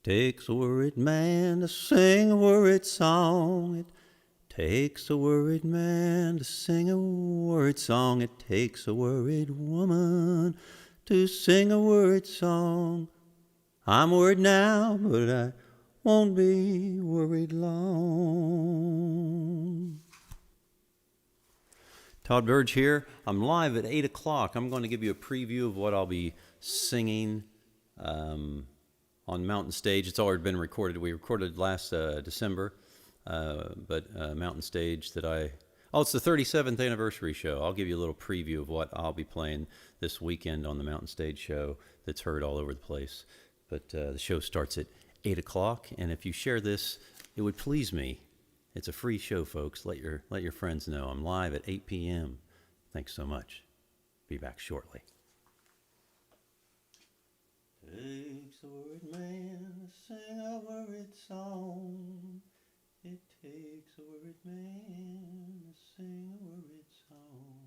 Takes a worried man to sing a worried song. It takes a worried man to sing a worried song. It takes a worried woman to sing a worried song. I'm worried now, but I won't be worried long. Todd Burge here. I'm live at 8 o'clock. I'm going to give you a preview of what I'll be singing on Mountain Stage. It's already been recorded. We recorded last December, but Mountain Stage that it's the 37th anniversary show. I'll give you a little preview of what I'll be playing this weekend on the Mountain Stage show that's heard all over the place. But the show starts at 8 o'clock, and if you share this, it would please me. It's a free show, folks. Let your friends know. I'm live at 8 p.m. Thanks so much. Be back shortly. Takes a worried man to sing a worried song. It takes a worried man to sing a worried song.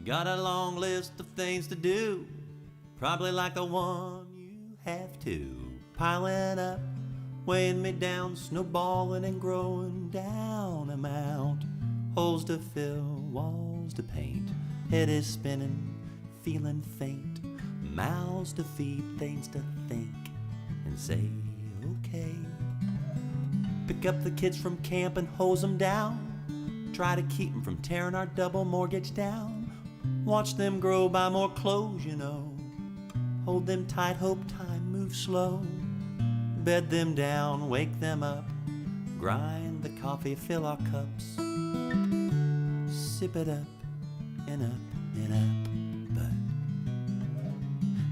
Got a long list of things to do, probably like the one you have to. Piling up, weighing me down, snowballing and growing down a mount. Holes to fill, walls to paint, head is spinning, feeling faint. Mouths to feed, things to think, and say okay. Pick up the kids from camp and hose them down. Try to keep them from tearing our double mortgage down. Watch them grow, buy more clothes, you know. Hold them tight, hope time moves slow. Bed them down, wake them up. Grind the coffee, fill our cups. Sip it up and up and up.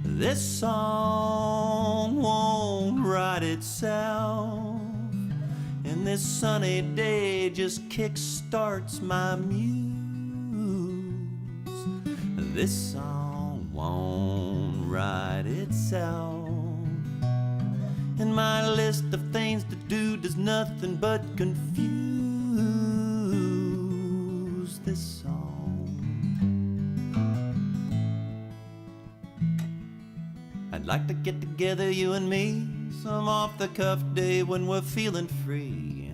But this song won't write itself, and this sunny day just kickstarts my muse. This song won't write itself, and my list of things to do does nothing but confuse this song. I'd like to get together, you and me, some off-the-cuff day when we're feeling free.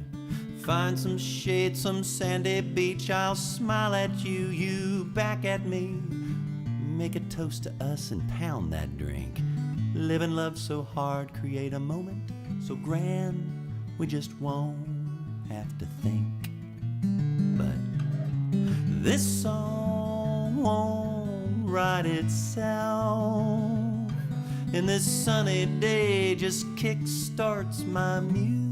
Find some shade, some sandy beach. I'll smile at you, you back at me. Make a toast to us and pound that drink. Live and love so hard, create a moment so grand we just won't have to think. But this song won't write itself, and this sunny day just kickstarts my muse.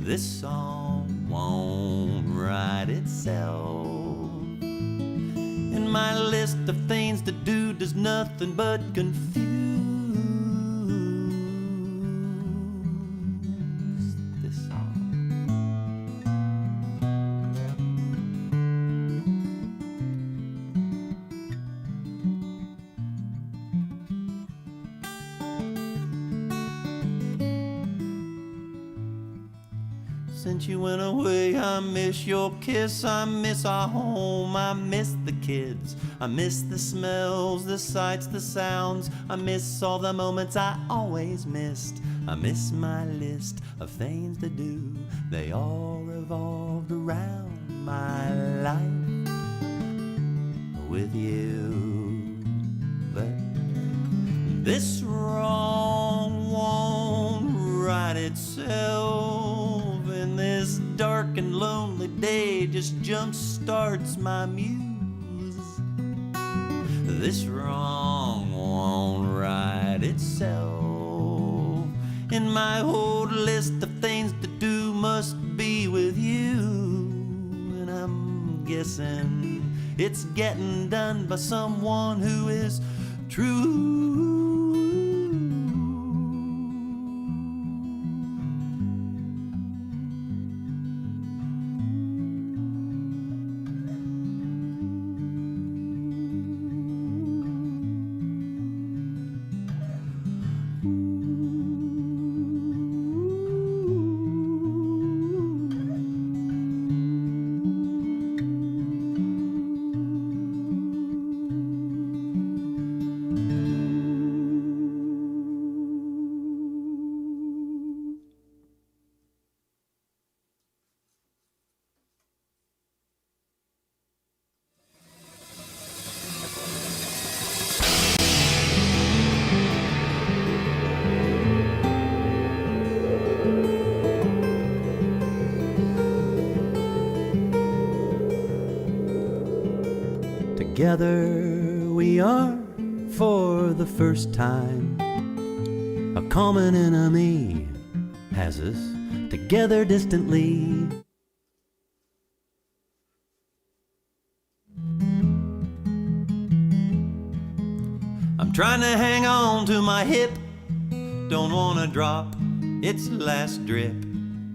This song won't write itself, and my list of things to do does nothing but confuse this song. Since you went away, I miss your kiss, I miss our home, I miss the kids, I miss the smells, the sights, the sounds, I miss all the moments I always missed. I miss my list of things to do, they all revolved around my life with you. But this wrong won't write itself, and this dark and lonely day just jump starts my muse. This wrong won't write itself, and my whole list of things to do must be with you. And I'm guessing it's getting done by someone who is true. Together we are for the first time. A common enemy has us together distantly. I'm trying to hang on to my hip, don't wanna drop its last drip.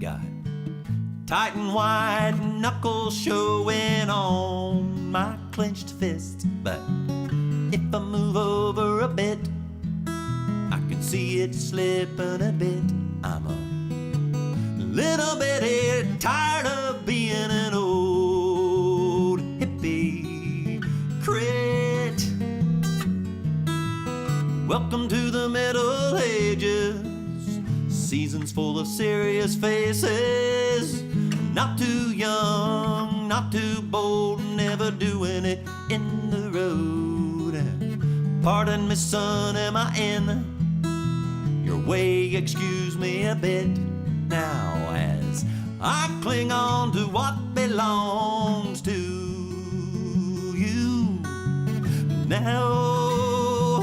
Got tight and wide knuckles showing on my clenched fist, but if I move over a bit, I can see it slipping a bit. I'm a little bit tired of being an old hippie crit. Welcome to the Middle Ages, seasons full of serious faces. Not too young, not too bold, never doing it in the road. Pardon me, son, am I in your way? Excuse me a bit now as I cling on to what belongs to you. Now,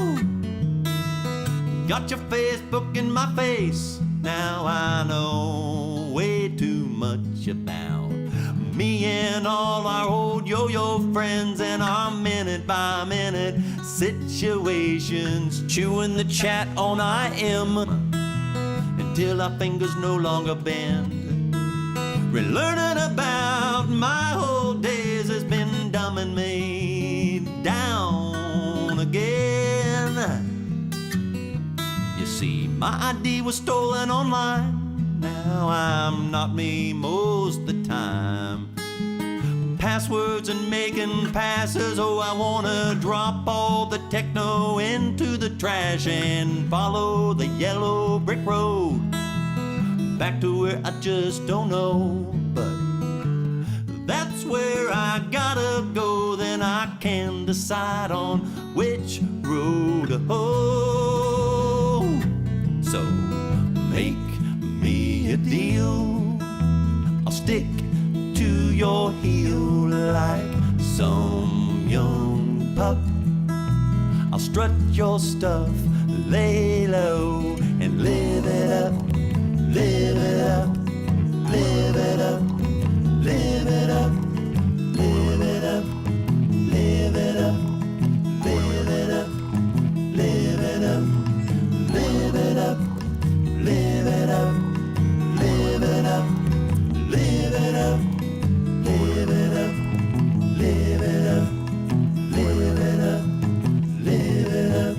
got your Facebook in my face, now I know way too much about me and all our old yo-yo friends and our minute by minute situations, chewing the chat on IM until our fingers no longer bend. Relearning about my old days has been dumbing me down again. You see, my ID was stolen online, now I'm not me most of the time. Passwords and making passes, oh, I wanna drop all the techno into the trash and follow the yellow brick road back to where I just don't know. But that's where I gotta go, then I can decide on which road to hoe. So make me a deal, I'll stick to your heel like some young pup. I'll strut your stuff, lay low and live it up, live it up, live it up, live it up, live it up, live it up, live it up, live it up, live it up, live it up, live it up, live it up, live it up, live it up, live it up, live it up.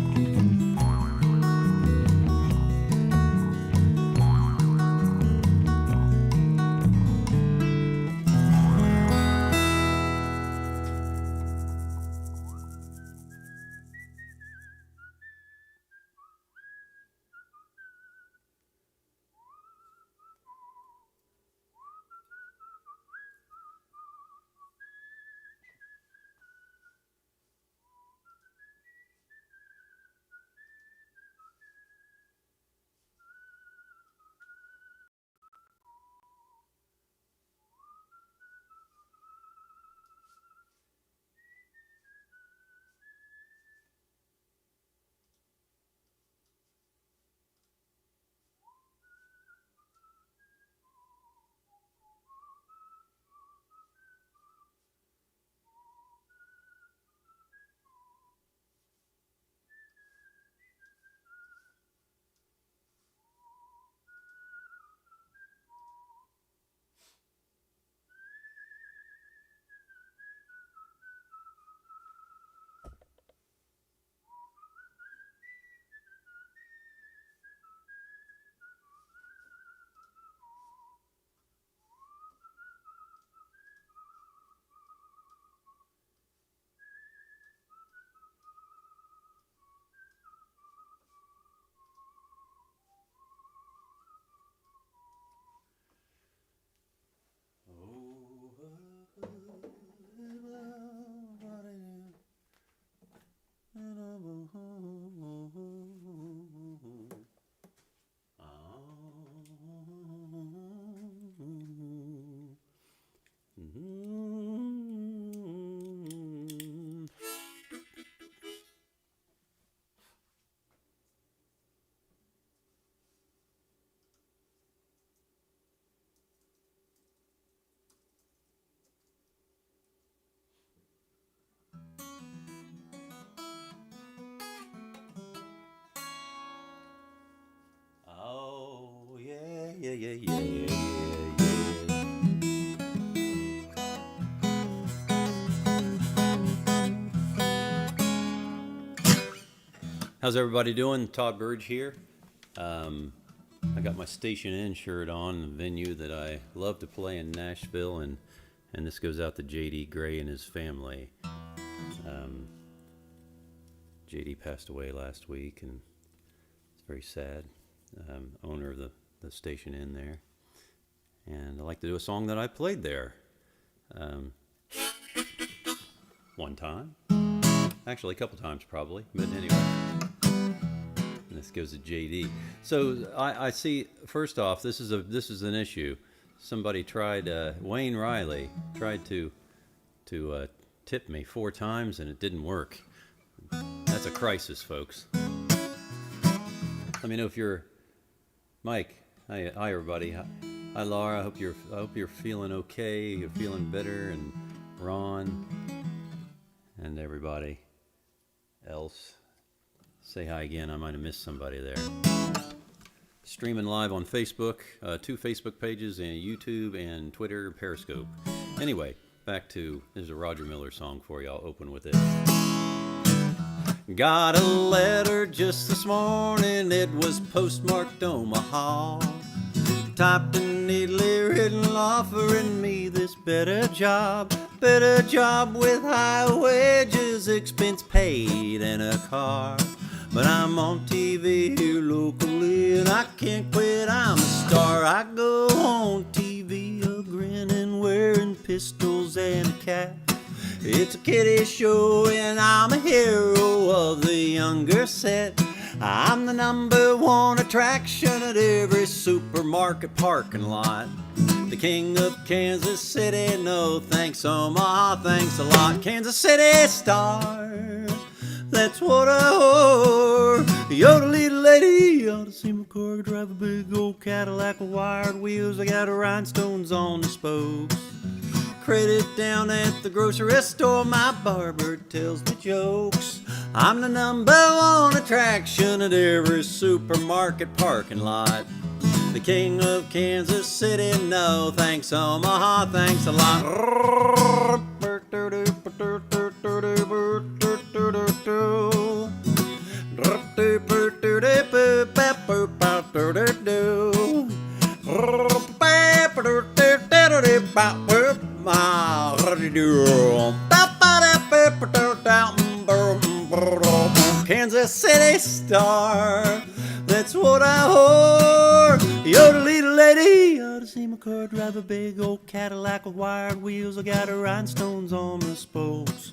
yeah, yeah, yeah, yeah. How's everybody doing? Todd Burge here. I got my Station Inn shirt on, the venue that I love to play in Nashville, and this goes out to J.D. Gray and his family. J.D. passed away last week, and it's very sad. Owner of the Station Inn there. And I like to do a song that I played there one time. Actually, a couple times probably, but anyway. And this goes to JD. So I see. First off, this is an issue. Somebody tried. Wayne Riley tried to tip me 4 times, and it didn't work. That's a crisis, folks. Let me know if you're Mike. Hi everybody. Hi Laura. I hope you're feeling okay. You're feeling better, and Ron and everybody else. Say hi again. I might have missed somebody there. Streaming live on Facebook, 2 Facebook pages, and YouTube and Twitter, Periscope. Anyway, back to, there's a Roger Miller song for you. I'll open with it. Got a letter just this morning. It was postmarked Omaha. Typed and neatly written, offering me this better job with high wages, expense paid, and a car. But I'm on TV here locally, and I can't quit, I'm a star. I go on TV a grinning, wearing pistols and a cap. It's a kiddie show, and I'm a hero of the younger set. I'm the #1 attraction at every supermarket parking lot. The king of Kansas City, no thanks Omaha, thanks a lot. Kansas City star, that's what I whore. Yoda little lady, you ought to see my car. Drive a big old Cadillac with wired wheels. I got rhinestones on the spokes. Credit down at the grocery store. My barber tells me jokes. I'm the #1 attraction at every supermarket parking lot. The king of Kansas City, no thanks Omaha, thanks a lot. Kansas City star, that's what I whore. Yoda little lady, ought to see my car. Drive a big old Cadillac with wired wheels. I got rhinestones on the spokes.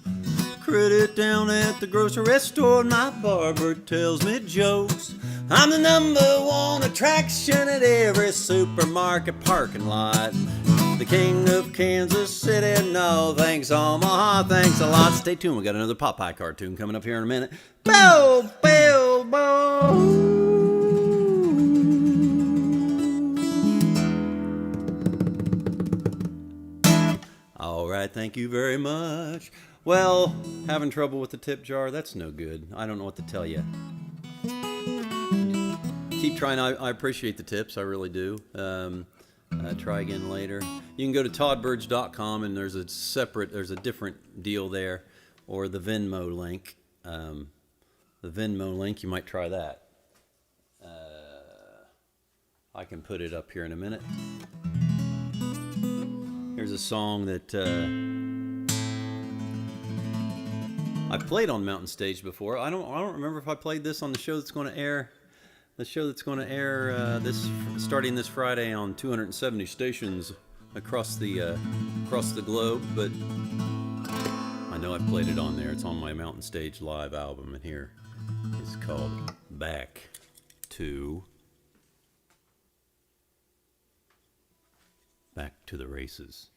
Credit down at the grocery store. My barber tells me jokes. I'm the #1 attraction at every supermarket parking lot. The king of Kansas City, no thanks Omaha, thanks a lot. Stay tuned, we got another Popeye cartoon coming up here in a minute. Bow, bow, bow. All right, thank you very much. Well, having trouble with the tip jar, that's no good. I don't know what to tell you. Keep trying. I appreciate the tips, I really do. Try again later. You can go to toddburge.com, and there's a different deal there, or the Venmo link. The Venmo link, you might try that. I can put it up here in a minute. Here's a song that I played on Mountain Stage before. I don't remember if I played this on the show that's going to air. The show that's going to air starting this Friday on 270 stations across the globe, but I know I played it on there. It's on my Mountain Stage live album, and here it's called Back to the Races.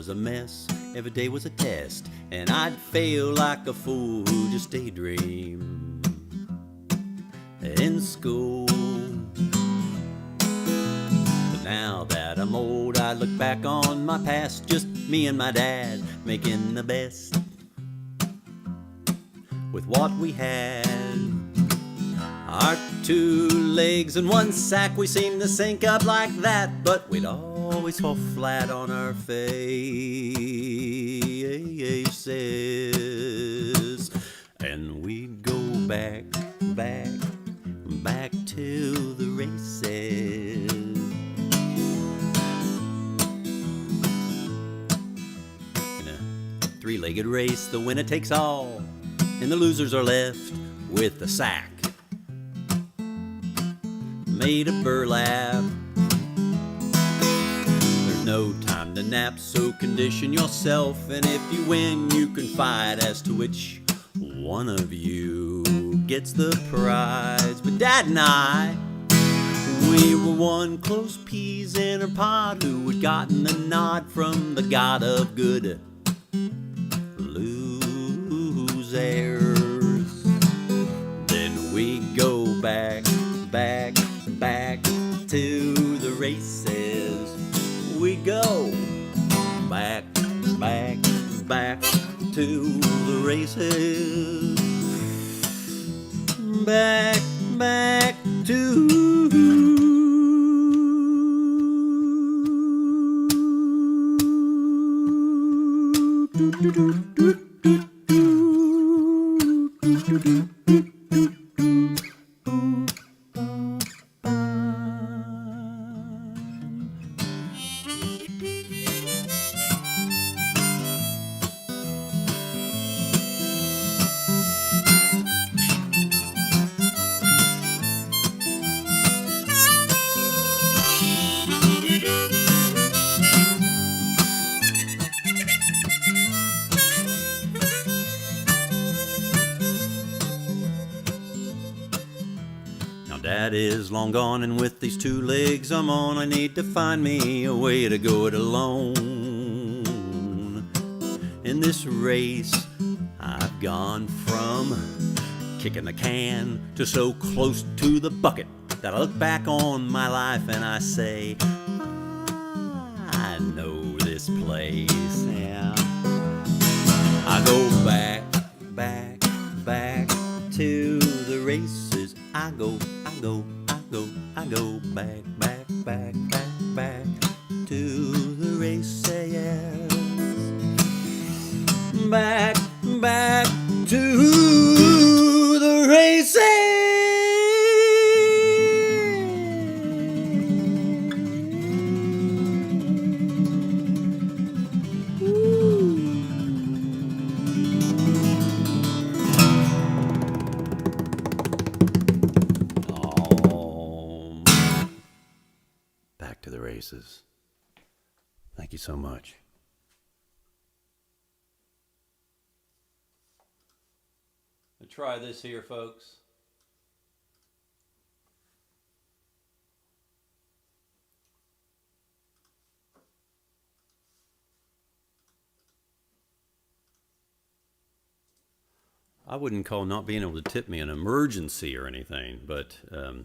A mess, every day was a test, and I'd fail like a fool who just daydreamed. in school. But now that I'm old, I look back on my past, just me and my dad making the best with what we had. Our 2 legs and 1 sack, we seemed to sync up like that, but we'd always fall flat on our faces. And we'd go back to the races. In a 3-legged race, the winner takes all, and the losers are left with the sack made of burlap. There's no time to nap, so condition yourself, and if you win, you can fight as to which one of you gets the prize. But Dad and I, we were one close peas in a pod who had gotten the nod from the god of good losers. Then we go back to the races. We go back to the races. Back to Dad is long gone, and with these 2 legs I'm on, I need to find me a way to go it alone. In this race, I've gone from kicking the can to so close to the bucket that I look back on my life and I say, I know this place. Yeah. I go back to the races. I go back to the races. Back to the races. To the races. Thank you so much. I'll try this here, folks. I wouldn't call not being able to tip me an emergency or anything, but it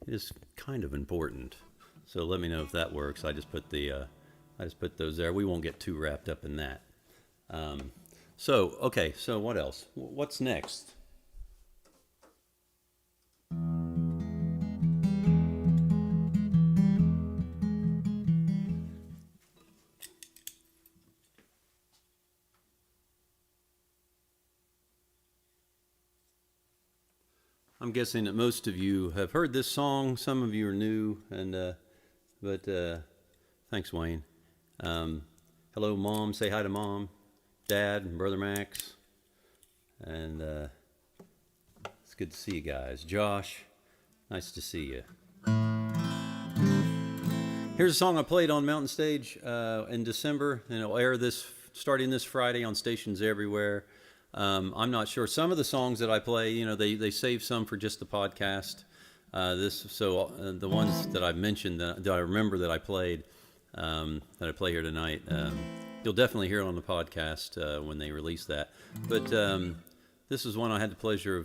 is kind of important. So let me know if that works. I just put those there. We won't get too wrapped up in that. So what else? What's next? I'm guessing that most of you have heard this song. Some of you are new, but thanks, Wayne. Hello, Mom. Say hi to Mom, Dad, and Brother Max. And it's good to see you guys. Josh, nice to see you. Here's a song I played on Mountain Stage in December, and it'll air starting this Friday on stations everywhere. I'm not sure. Some of the songs that I play, they save some for just the podcast. The ones that I've mentioned that I remember that I played, that I play here tonight, you'll definitely hear it on the podcast when they release that. But this is one I had the pleasure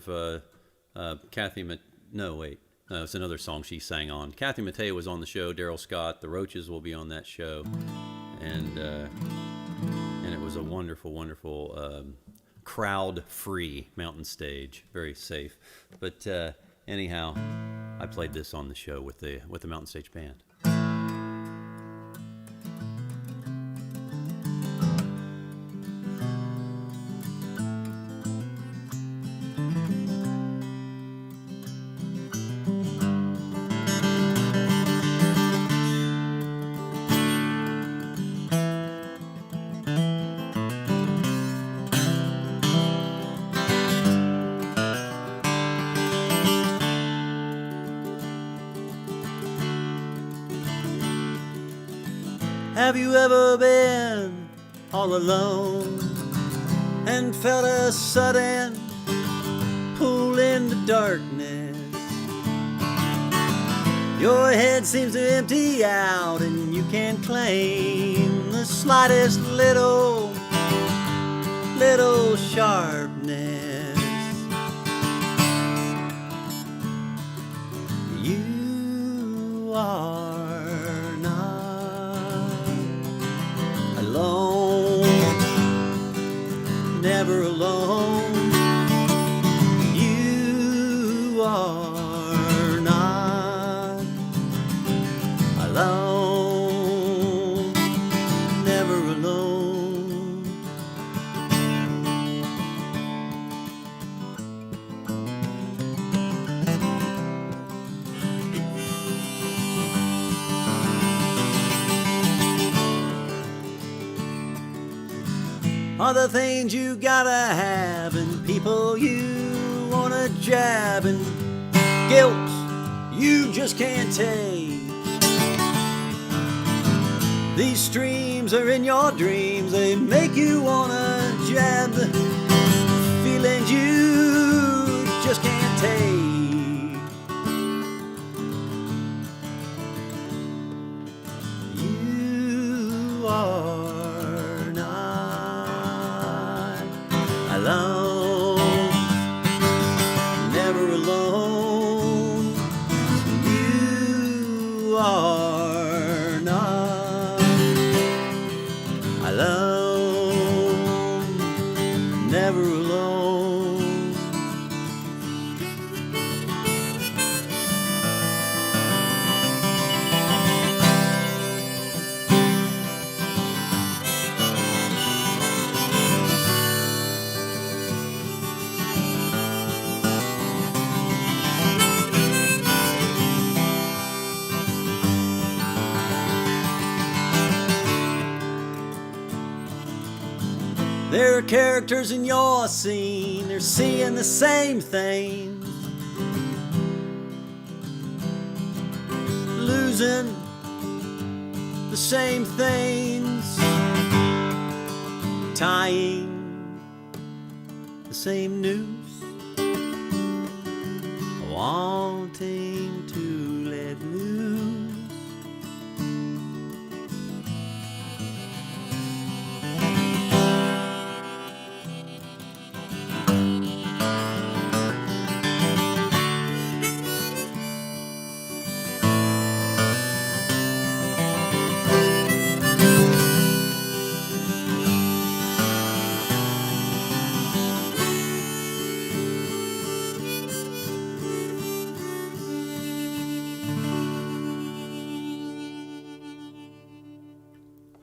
of Kathy no, wait. No, it's another song she sang on. Kathy Mattea was on the show. Daryl Scott, the Roaches will be on that show. And it was a wonderful, wonderful crowd-free mountain stage. Very safe. But anyhow, I played this on the show with the Mountain Stage Band. Have you ever been all alone and felt a sudden pull in the darkness? Your head seems to empty out and you can't claim the slightest little sharpness. You are never alone. You are not alone, never alone. Are the things you gotta have and people you wanna jab and guilt you just can't take. These streams are in your dreams, they make you wanna jab the feelings you just can't take. You are alone, never alone. You are not alone, never alone. There are characters in your scene, they're seeing the same thing, losing the same things, tying the same noose, wanting to let loose.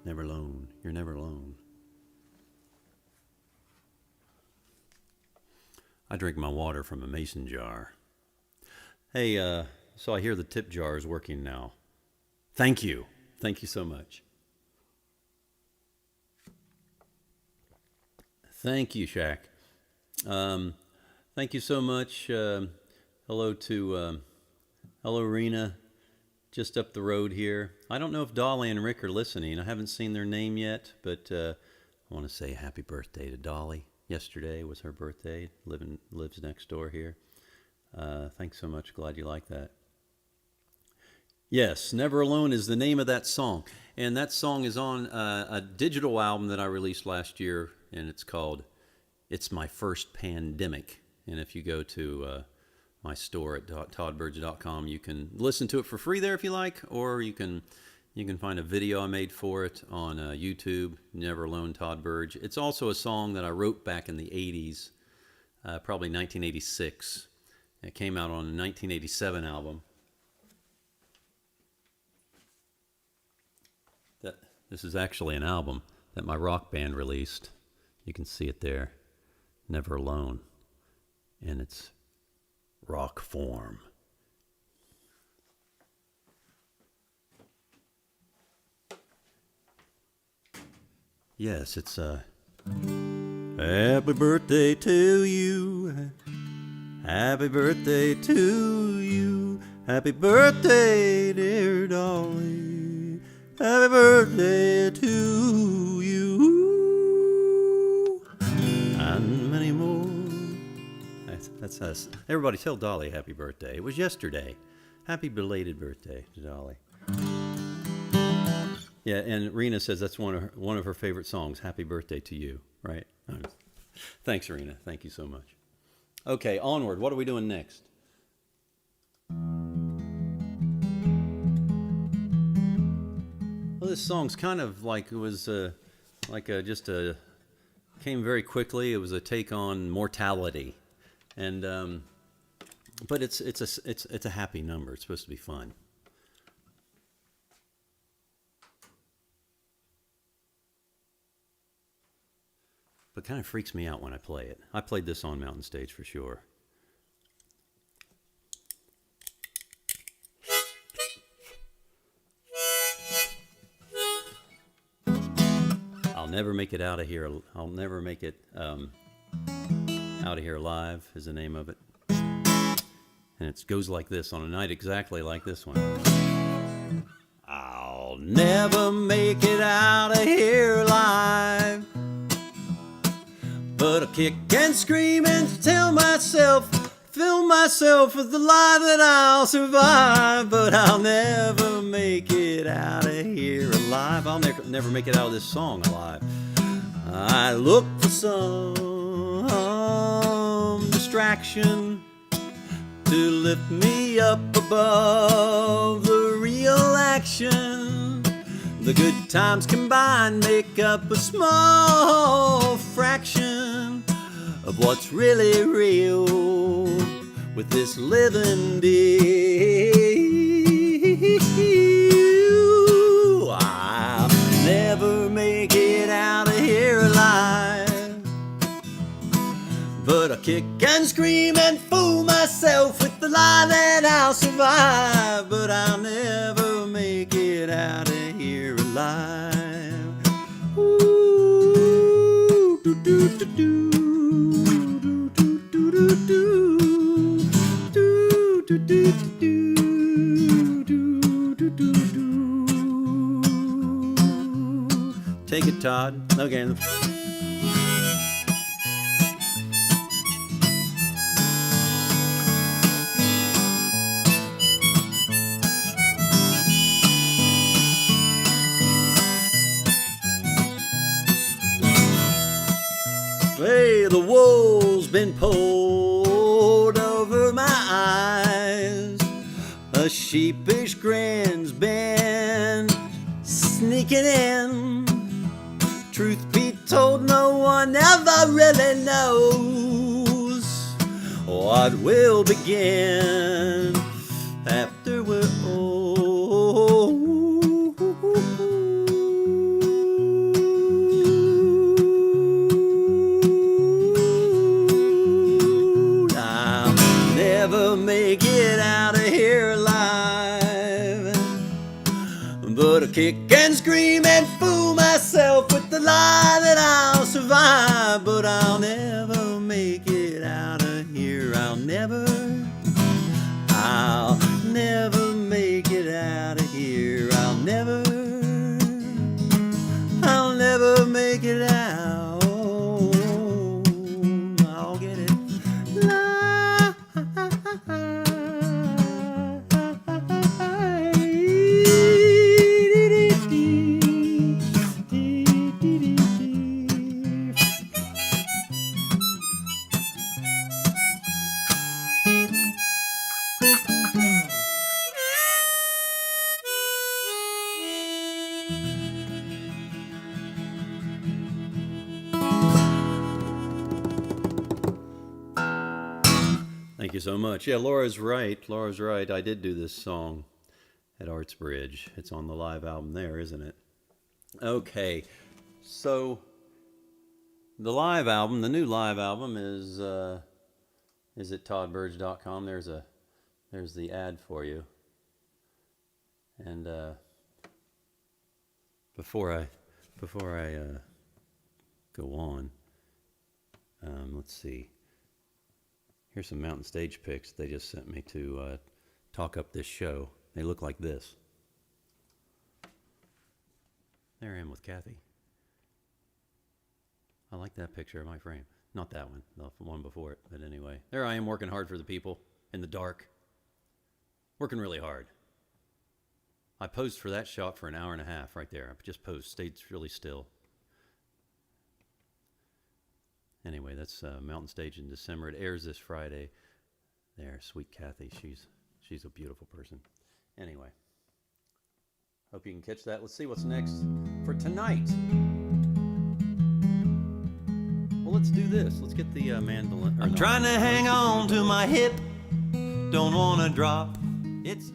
Never alone. You're never alone. I drink my water from a mason jar. Hey, so I hear the tip jar is working now. Thank you. Thank you so much. Thank you, Shaq. Thank you so much. Hello to, hello, Rena. Just up the road here. I don't know if Dolly and Rick are listening. I haven't seen their name yet, but I want to say happy birthday to Dolly. Yesterday was her birthday. Lives next door here. Thanks so much. Glad you like that. Yes, Never Alone is the name of that song. And that song is on a digital album that I released last year, and it's called It's My First Pandemic. And if you go to my store at toddburge.com. You can listen to it for free there if you like, or you can find a video I made for it on YouTube, Never Alone Todd Burge. It's also a song that I wrote back in the 80s, probably 1986. It came out on a 1987 album. This is actually an album that my rock band released. You can see it there, Never Alone, in its rock form. Yes, it's happy birthday to you, happy birthday to you, happy birthday, dear Dolly. Happy birthday to you, and many more. That's us. Everybody tell Dolly happy birthday. It was yesterday. Happy belated birthday to Dolly. Yeah, and Rena says that's one of her favorite songs, Happy Birthday to You, right? Thanks, Rena. Thank you so much. Okay, onward. What are we doing next? Well, this song's kind of like it was came very quickly. It was a take on mortality, and but it's a happy number. It's supposed to be fun. But kind of freaks me out when I play it. I played this on Mountain Stage for sure. I'll never make it out of here. I'll never make it out of here alive is the name of it. And it goes like this on a night exactly like this one. I'll never make it out of here alive, but I kick and scream and fill myself with the lie that I'll survive. But I'll never make it out of here alive. I'll never make it out of this song alive. I look for some distraction to lift me up above the real action. The good times combined make up a small fraction of what's really real with this living deal. I'll never make it out of here alive, but I kick and scream and fool myself with the lie that I'll survive. But I'll never make it out of here alive. Ooh, do do do do. Take it, Todd. Okay. Hey, the wool's been pulled over my eyes. A sheepish grin's been sneaking in. Truth be told, no one ever really knows what will begin after we're old. I'll never make it out of here alive, but I kick and scream and fool myself with the lie that I'll survive. But I'll never make it out of here. I'll never make it out of here. I'll never make it out. I'll get it. Thank you so much. Yeah, Laura's right. Laura's right. I did do this song at Arts Bridge. It's on the live album there, isn't it? Okay, so the live album, the new live album is at toddburge.com. There's the ad for you. And before I go on, let's see. Here's some Mountain Stage pics they just sent me to talk up this show. They look like this. There I am with Kathy. I like that picture of my frame. Not that one, the one before it. But anyway, there I am working hard for the people in the dark. Working really hard. I posed for that shot for an hour and a half right there. I just posed, stayed really still. Anyway, that's Mountain Stage in December. It airs this Friday. There, sweet Kathy. She's a beautiful person. Anyway, hope you can catch that. Let's see what's next for tonight. Well, let's do this. Let's get the mandolin. I'm trying to hang on to my hip. Don't want to drop. It's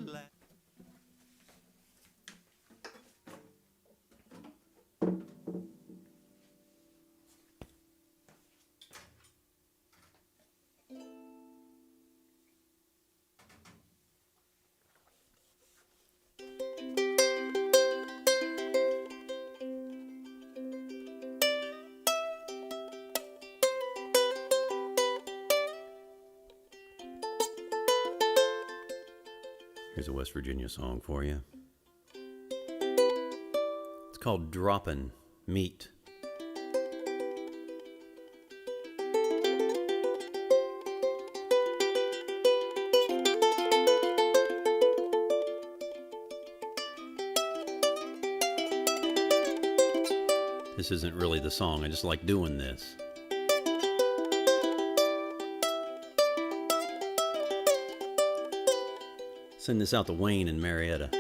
Here's a West Virginia song for you. It's called Droppin' Meat. This isn't really the song, I just like doing this. Send this out to Wayne in Marietta.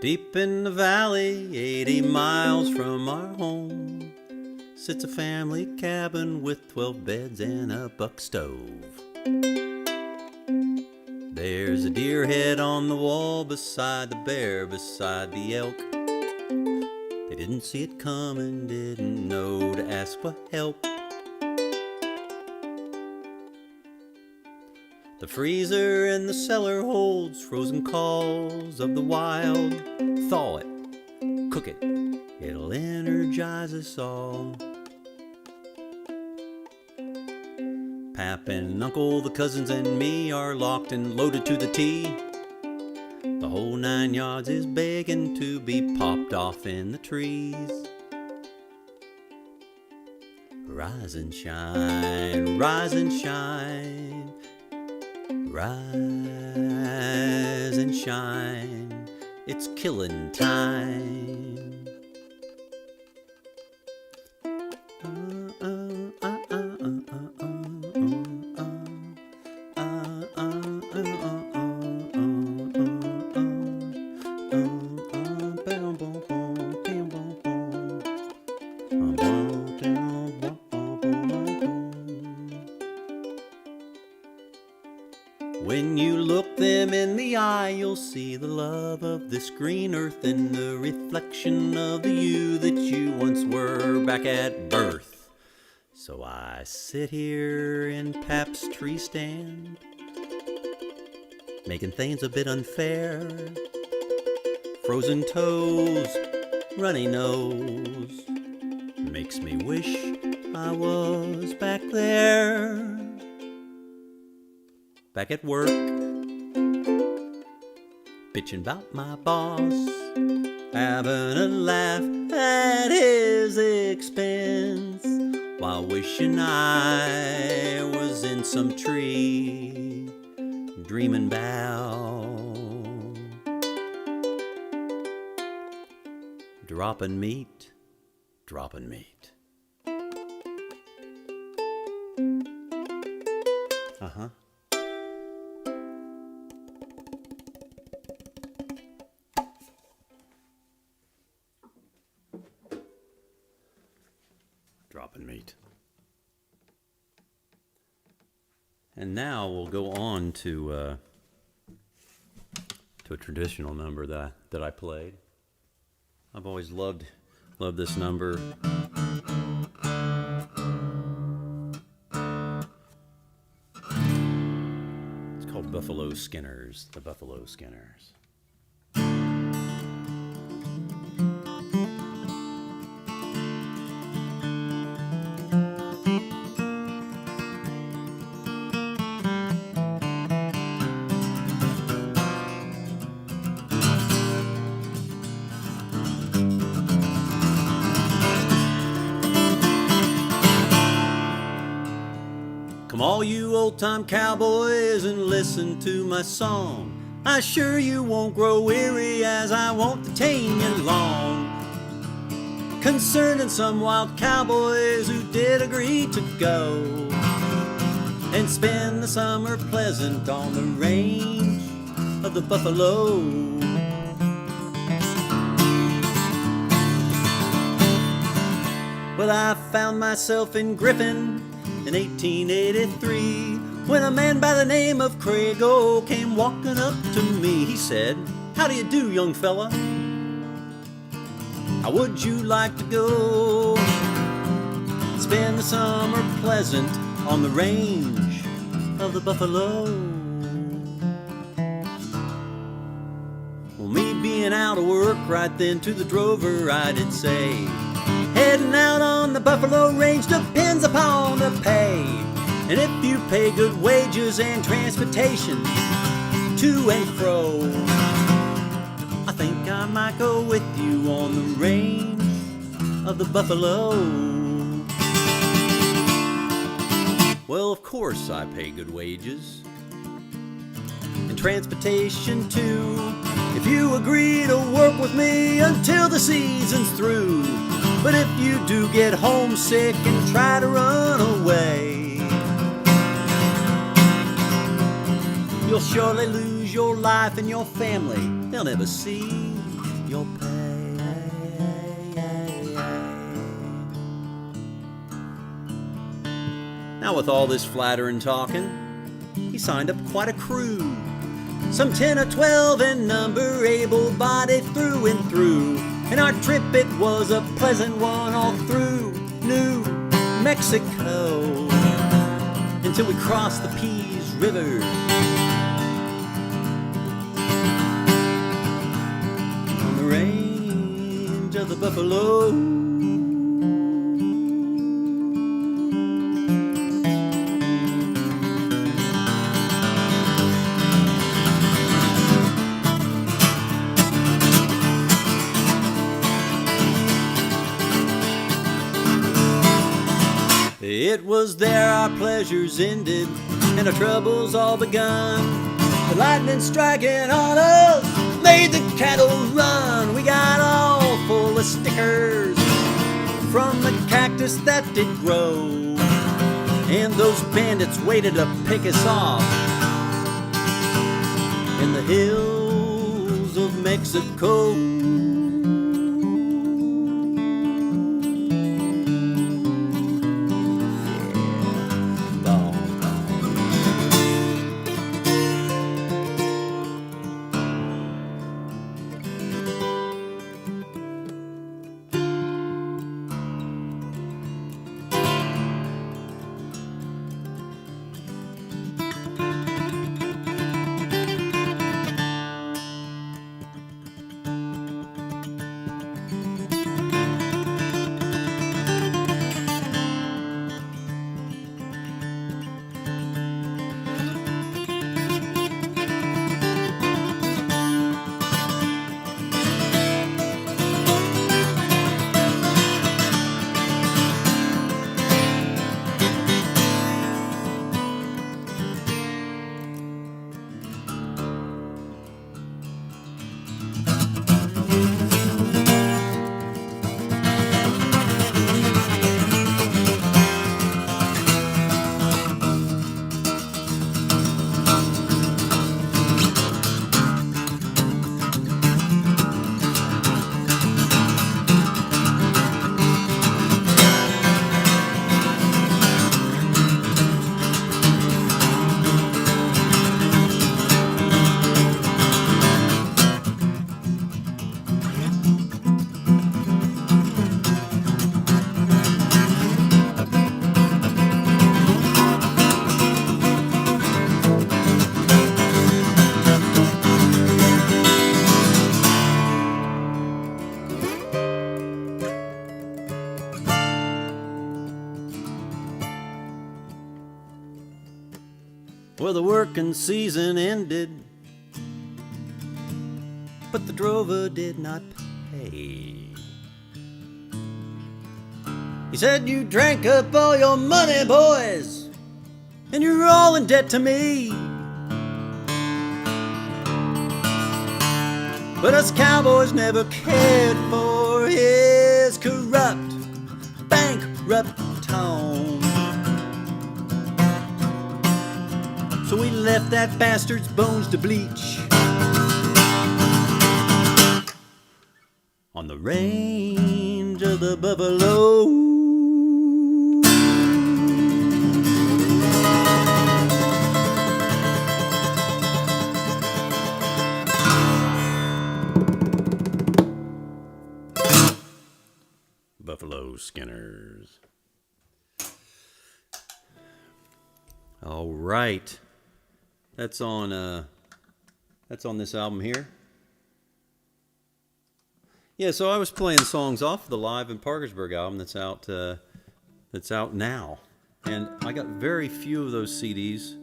Deep in the valley, 80 miles from our home, sits a family cabin with 12 beds and a buck stove. There's a deer head on the wall beside the bear, beside the elk. They didn't see it coming, didn't know to ask for help. The freezer in the cellar holds frozen calls of the wild. Thaw it, cook it, it'll energize us all. Pap and Uncle, the cousins and me are locked and loaded to the T. The whole 9 yards is begging to be popped off in the trees. Rise and shine, rise and shine, rise and shine, it's killing time. When you look them in the eye, you'll see the love of this green earth and the reflection of the you that you once were back at birth. So I sit here in Pap's tree stand, making things a bit unfair. Frozen toes, runny nose, makes me wish I was back there. Back at work, bitching about my boss, having a laugh at his expense, while wishing I was in some tree dreaming about dropping meat, dropping meat. Uh-huh. Dropping meat. And now we'll go on to a traditional number that I played. I've always loved this number. It's called Buffalo Skinners, the Buffalo Skinners. Come all you old-time cowboys and listen to my song. I assure you won't grow weary as I won't detain you long. Concerning some wild cowboys who did agree to go and spend the summer pleasant on the range of the buffalo. Well, I found myself in Griffin in 1883, when a man by the name of Crago came walking up to me. He said, "How do you do, young fella? How would you like to go spend the summer pleasant on the range of the buffalo?" Well, me being out of work right then, to the drover I did say, heading out on the buffalo range depends upon the pay. And if you pay good wages and transportation to and fro, I think I might go with you on the range of the buffalo. Well, of course I pay good wages and transportation too, if you agree to work with me until the season's through. But if you do get homesick and try to run away, you'll surely lose your life and your family. They'll never see your pay. Now with all this flattering talking, he signed up quite a crew. Some 10 or 12 in number, able-bodied through and through. And our trip, it was a pleasant one all through New Mexico, until we crossed the Peace River on the range of the buffalo. It was there our pleasures ended and our troubles all begun. The lightning striking on us made the cattle run. We got all full of stickers from the cactus that did grow, and those bandits waited to pick us off in the hills of Mexico. Well, the working season ended, but the drover did not pay. He said, "You drank up all your money, boys, and you're all in debt to me." But us cowboys never cared for his corrupt, bankrupt tone. So we left that bastard's bones to bleach on the range of the buffalo. Buffalo Skinners. All right, that's on this album here. Yeah, so I was playing songs off the Live in Parkersburg album that's out now, and I got very few of those CDs.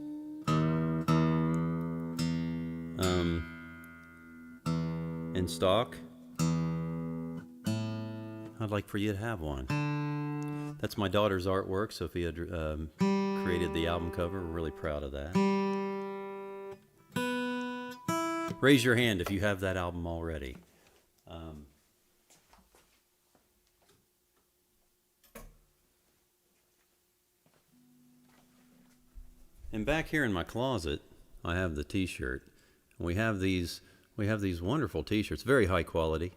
In stock. I'd like for you to have one. That's my daughter's artwork. Sophia created the album cover. We're really proud of that. Raise your hand if you have that album already. And back here in my closet, I have the T-shirt. We have these wonderful T-shirts, very high quality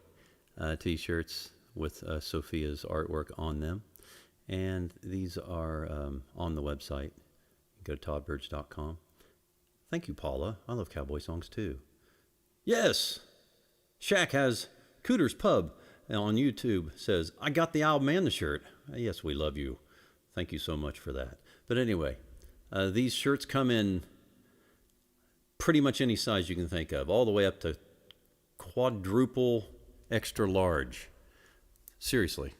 T-shirts with Sophia's artwork on them. And these are on the website. Go to toddburge.com. Thank you, Paula. I love cowboy songs too. Yes! Shaq has Cooter's Pub on YouTube. Says, "I got the album and the shirt." Yes, we love you. Thank you so much for that. But anyway, these shirts come in pretty much any size you can think of, all the way up to quadruple extra large. Seriously.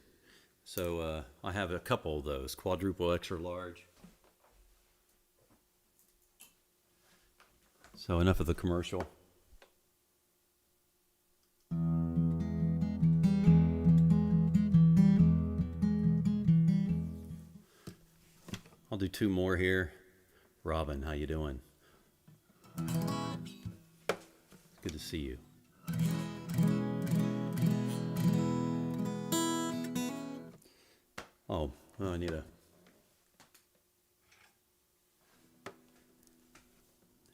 So I have a couple of those, quadruple extra large. So enough of the commercial. I'll do two more here. Robin, how you doing? Good to see you. Oh, I need a...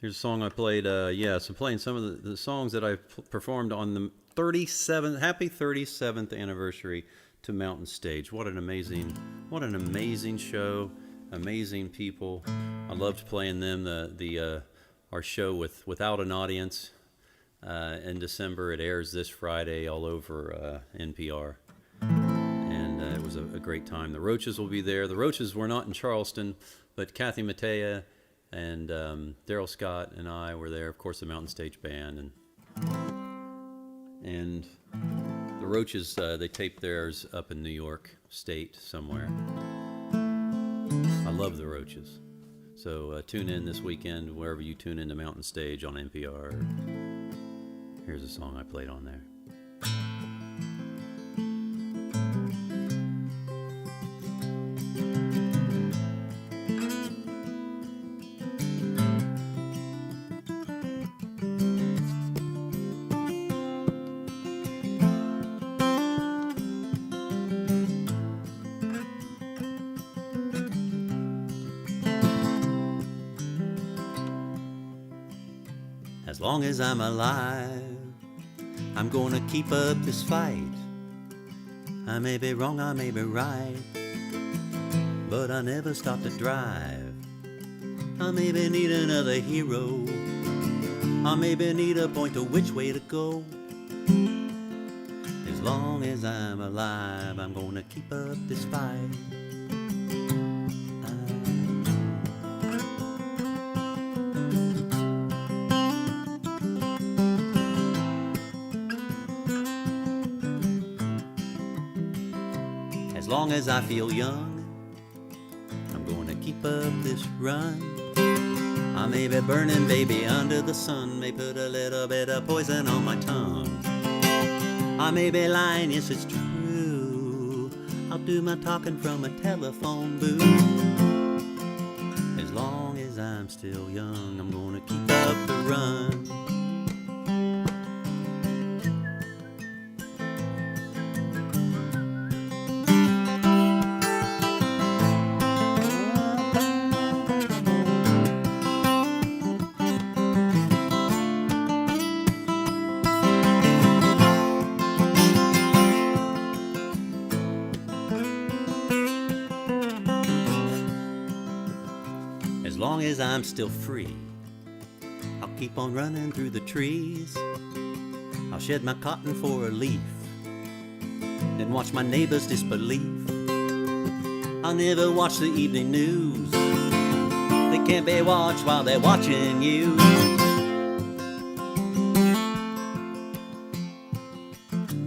Here's a song I played. So playing some of the songs that I performed on the 37th, happy 37th anniversary to Mountain Stage. What an amazing show. Amazing people. I loved playing them. Our show without an audience in December. It airs this Friday all over NPR. It was a great time. The Roaches will be there. The Roaches were not in Charleston, but Kathy Mattea and Daryl Scott and I were there. Of course, the Mountain Stage Band. And the Roaches, they taped theirs up in New York State somewhere. I love the Roaches. So tune in this weekend, wherever you tune in to Mountain Stage on NPR. Here's a song I played on there. As long as I'm alive, I'm gonna keep up this fight. I may be wrong, I may be right, but I never stop to drive. I maybe need another hero. I maybe need a point to which way to go. As long as I'm alive, I'm gonna keep up this fight. As long as I feel young, I'm going to keep up this run. I may be burning, baby, under the sun, may put a little bit of poison on my tongue. I may be lying, yes, it's true. I'll do my talking from a telephone booth. As long as I'm still young, I'm gonna keep up the run. As long as I'm still free, I'll keep on running through the trees. I'll shed my cotton for a leaf, then watch my neighbors' disbelief. I'll never watch the evening news. They can't be watched while they're watching you.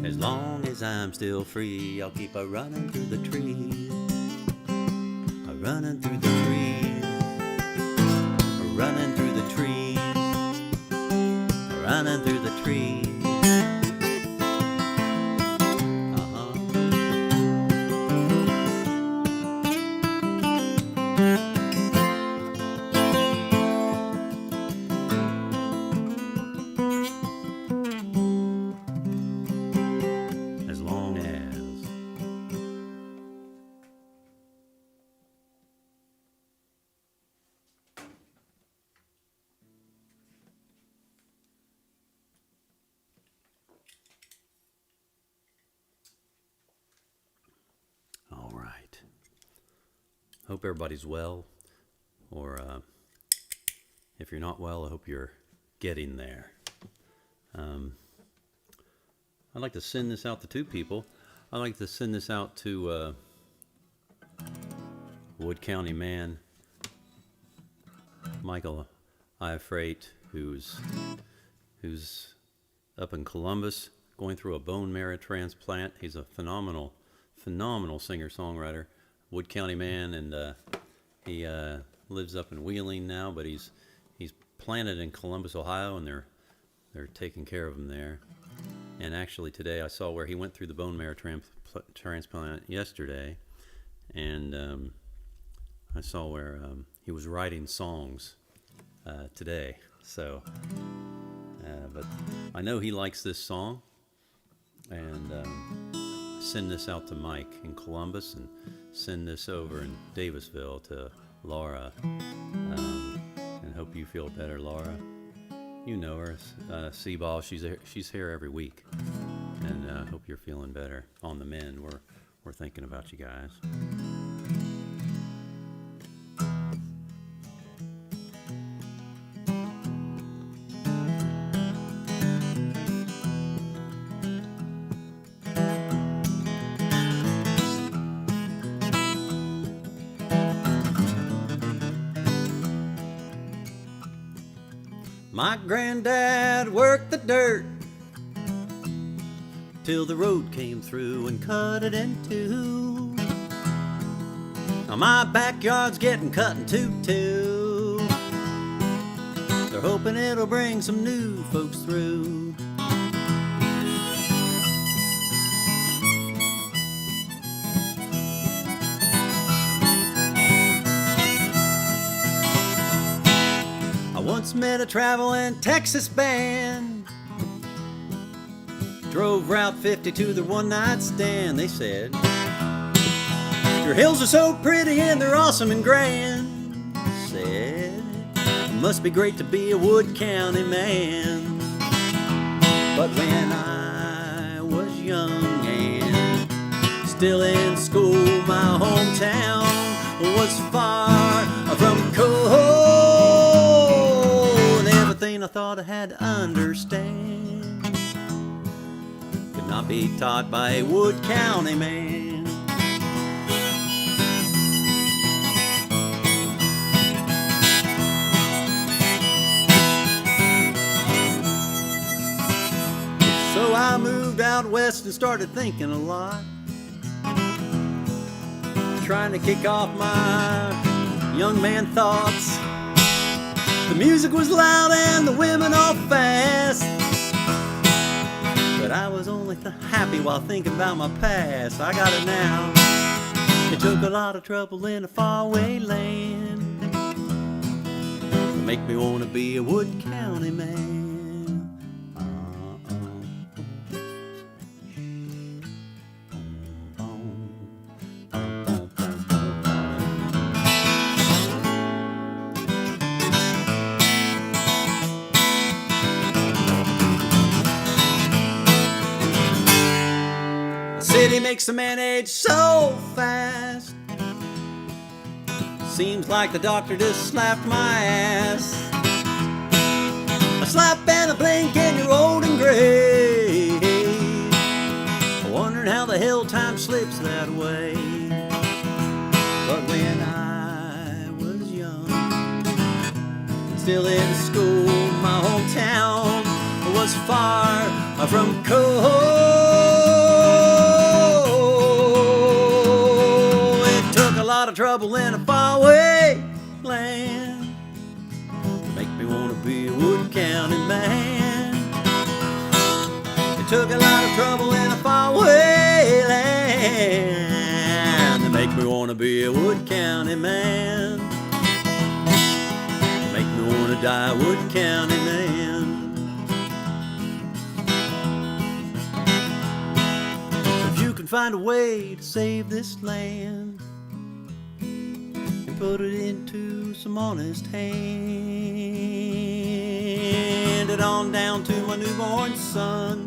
As long as I'm still free, I'll keep a-running through the trees. A-running through the trees. Running through the trees, running through the trees. As long as. All right. Hope everybody's well, or if you're not well, I hope you're getting there. I'd like to send this out to two people. I'd like to send this out to Wood County man, Michael Iafrate, who's up in Columbus going through a bone marrow transplant. He's a phenomenal singer-songwriter, Wood County man, and he lives up in Wheeling now, but he's planted in Columbus, Ohio, and they're taking care of him there. And actually today I saw where he went through the bone marrow transplant yesterday, and I saw where he was writing songs today. So, but I know he likes this song, and send this out to Mike in Columbus, and send this over in Davisville to Laura, and hope you feel better, Laura. You know her, Seaball. She's here every week, and hope you're feeling better. On the mend. We're thinking about you guys. My granddad worked the dirt till the road came through and cut it in two. Now my backyard's getting cut in two too. They're hoping it'll bring some new folks through. Once met a traveling Texas band, drove Route 50 to their one-night stand. They said, your hills are so pretty and they're awesome and grand. Said, it must be great to be a Wood County man. But when I was young and still in school, my hometown was far from cold. Everything I thought I had to understand could not be taught by a Wood County man. So I moved out west and started thinking a lot, trying to kick off my young man thoughts. The music was loud and the women all fast, but I was only happy while thinking about my past. I got it now. It took a lot of trouble in a faraway land to make me want to be a Wood County man. City makes a man age so fast. Seems like the doctor just slapped my ass. A slap and a blink and you're old and gray. Wondering how the hell time slips that way. But when I was young, still in school, my hometown was far from cold. A lot of trouble in a faraway land to make me want to be a Wood County man. It took a lot of trouble in a faraway land to make me want to be a Wood County man. To make me want to die a Wood County man. If you can find a way to save this land, put it into some honest hand, and on down to my newborn son.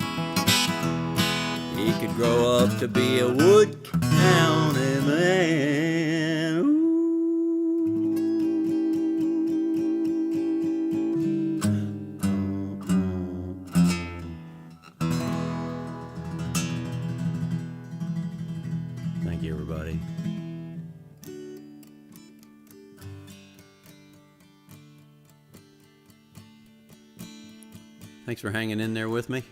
He could grow up to be a Wood County man. Thank you, everybody. Thanks for hanging in there with me.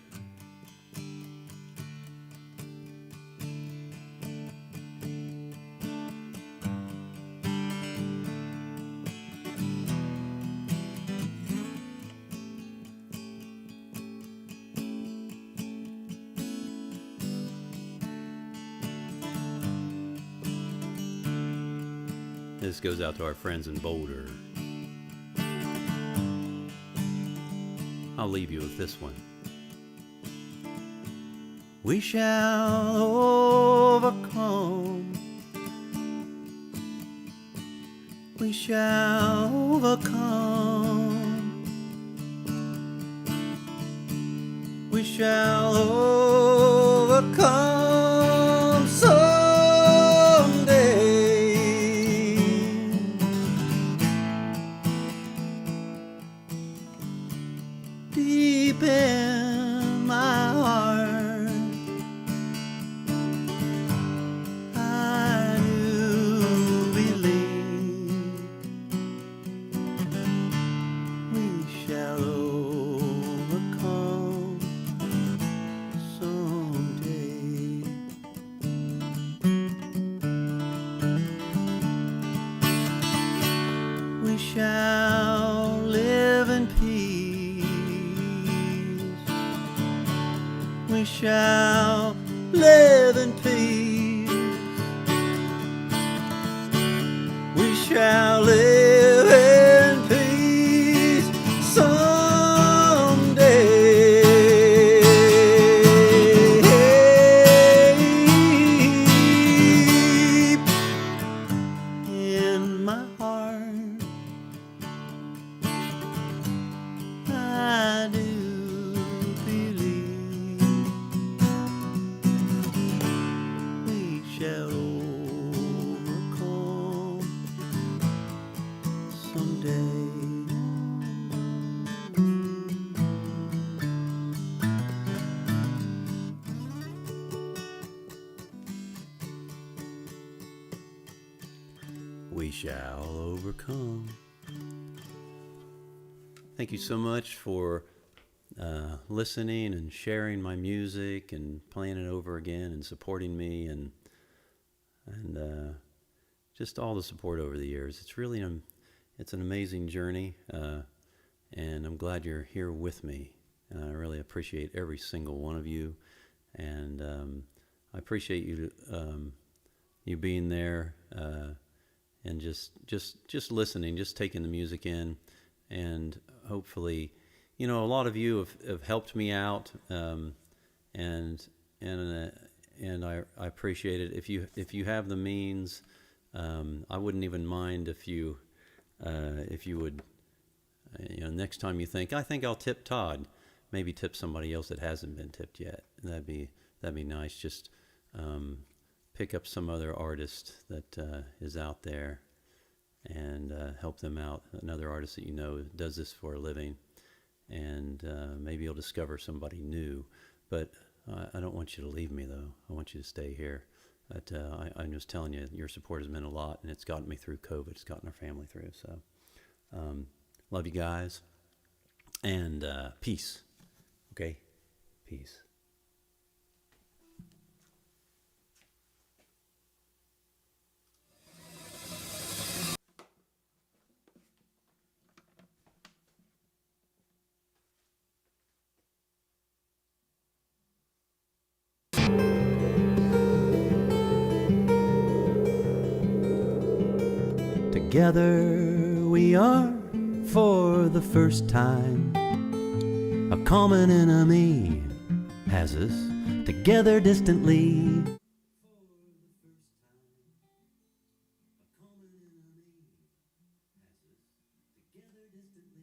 This goes out to our friends in Boulder. I'll leave you with this one. We shall overcome. We shall overcome. We shall overcome someday. Deep in my heart, I do believe we shall overcome someday. We shall live in peace. We shall live in peace. We shall live in peace someday. In my heart, I do believe we shall overcome someday. We shall overcome. Thank you so much for listening and sharing my music and playing it over again and supporting me and just all the support over the years. It's really it's an amazing journey. and I'm glad you're here with me. And I really appreciate every single one of you, and I appreciate you you being there and just listening, just taking the music in, and hopefully, a lot of you have helped me out, and I appreciate it. If you have the means, I wouldn't even mind if you would, next time you think, I think I'll tip Todd, maybe tip somebody else that hasn't been tipped yet. That'd be nice. Just pick up some other artist that is out there and help them out. Another artist that does this for a living, and maybe you'll discover somebody new. But I don't want you to leave me, though. I want you to stay here. But I'm just telling you, your support has meant a lot, and it's gotten me through COVID. It's gotten our family through. So love you guys, and peace. Okay? Peace. Together we are for the first time. A common enemy has us together distantly. A common enemy has us together distantly.